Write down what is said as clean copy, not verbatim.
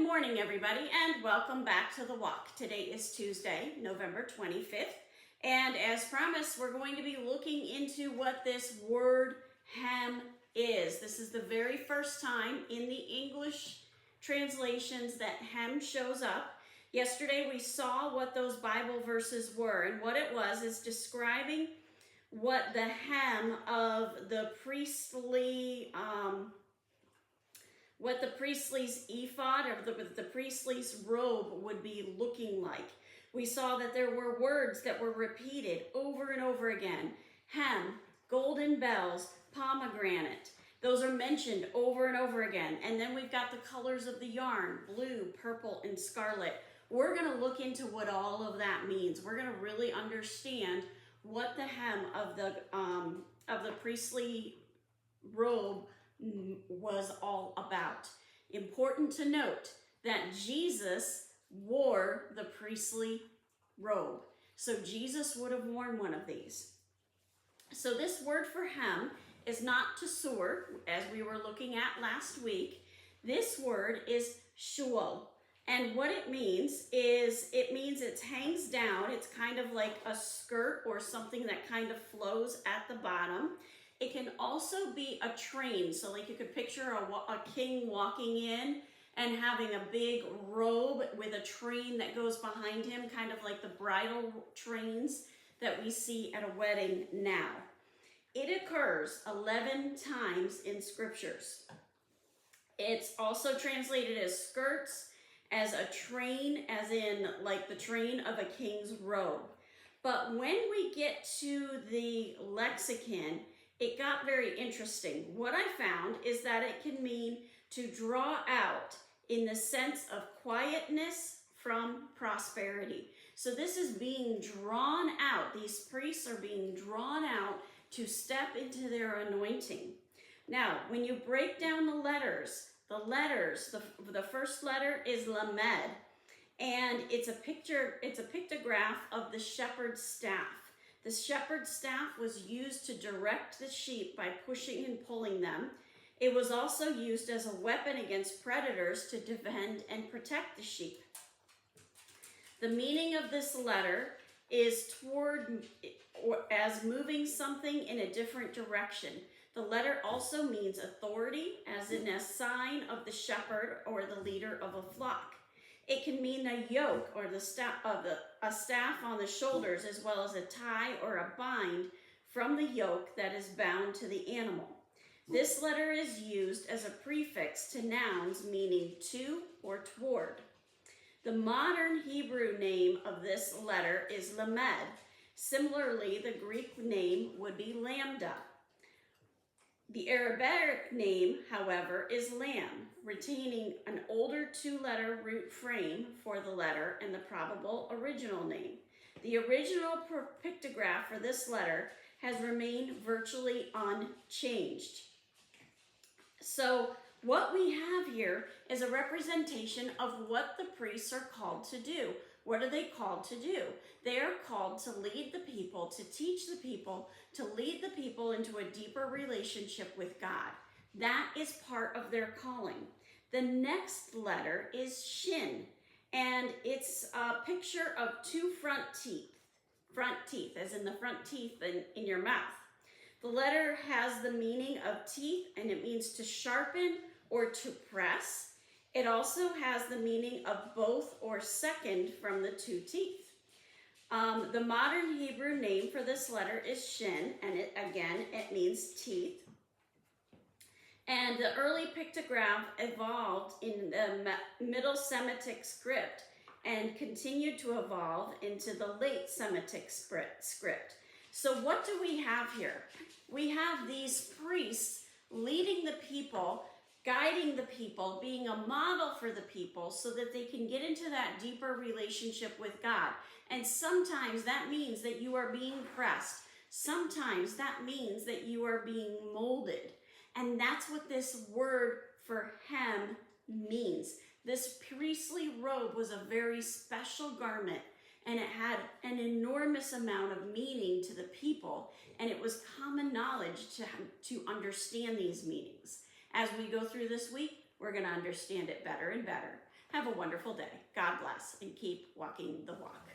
morning, everybody, and welcome back to The Walk. Today is Tuesday, November 25th, and as promised, we're going to be looking into what this word hem is. This is the very first time in the English translations that hem shows up. Yesterday, we saw what those Bible verses were, and what it was is describing what the hem of the priestly what the priestly's ephod or the priestly's robe would be looking like. We saw that there were words that were repeated over and over again. Hem, golden bells, pomegranate. Those are mentioned over and over again. And then we've got the colors of the yarn, blue, purple, and scarlet. We're going to look into what all of that means. We're going to really understand what the hem of the priestly robe was all about. Important to note that Jesus wore the priestly robe. So Jesus would have worn one of these. So this word for hem is not tesur, as we were looking at last week. This word is shul. And what it means is, it hangs down. It's kind of like a skirt or something that kind of flows at the bottom. It can also be a train. So like you could picture a king walking in and having a big robe with a train that goes behind him, kind of like the bridal trains that we see at a wedding now. It occurs 11 times in scriptures. It's also translated as skirts, as a train, as in like the train of a king's robe. But when we get to the lexicon, it got very interesting. What I found is that it can mean to draw out in the sense of quietness from prosperity. So this is being drawn out. These priests are being drawn out to step into their anointing. Now, when you break down the letters, the first letter is lamed, and it's a pictograph of the shepherd's staff. The shepherd's staff was used to direct the sheep by pushing and pulling them. It was also used as a weapon against predators to defend and protect the sheep. The meaning of this letter is toward or as moving something in a different direction. The letter also means authority, as in a sign of the shepherd or the leader of a flock. It can mean a yoke or a staff on the shoulders, as well as a tie or a bind from the yoke that is bound to the animal. This letter is used as a prefix to nouns meaning to or toward. The modern Hebrew name of this letter is lamed. Similarly, the Greek name would be lambda. The Arabic name, however, is lam, retaining an older two-letter root frame for the letter and the probable original name. The original pictograph for this letter has remained virtually unchanged. So what we have here is a representation of what the priests are called to do. What are they called to do? They are called to lead the people, to teach the people, to lead the people into a deeper relationship with God. That is part of their calling. The next letter is shin, and it's a picture of two front teeth, as in the front teeth in your mouth. The letter has the meaning of teeth, and it means to sharpen or to press. It also has the meaning of both or second from the two teeth. The modern Hebrew name for this letter is shin, and it means teeth. And the early pictograph evolved in the Middle Semitic script and continued to evolve into the late Semitic script. So what do we have here? We have these priests leading the people, guiding the people, being a model for the people so that they can get into that deeper relationship with God. And sometimes that means that you are being pressed. Sometimes that means that you are being molded. And that's what this word for hem means. This priestly robe was a very special garment, and it had an enormous amount of meaning to the people, and it was common knowledge to understand these meanings. As we go through this week, we're going to understand it better and better. Have a wonderful day. God bless, and keep walking the walk.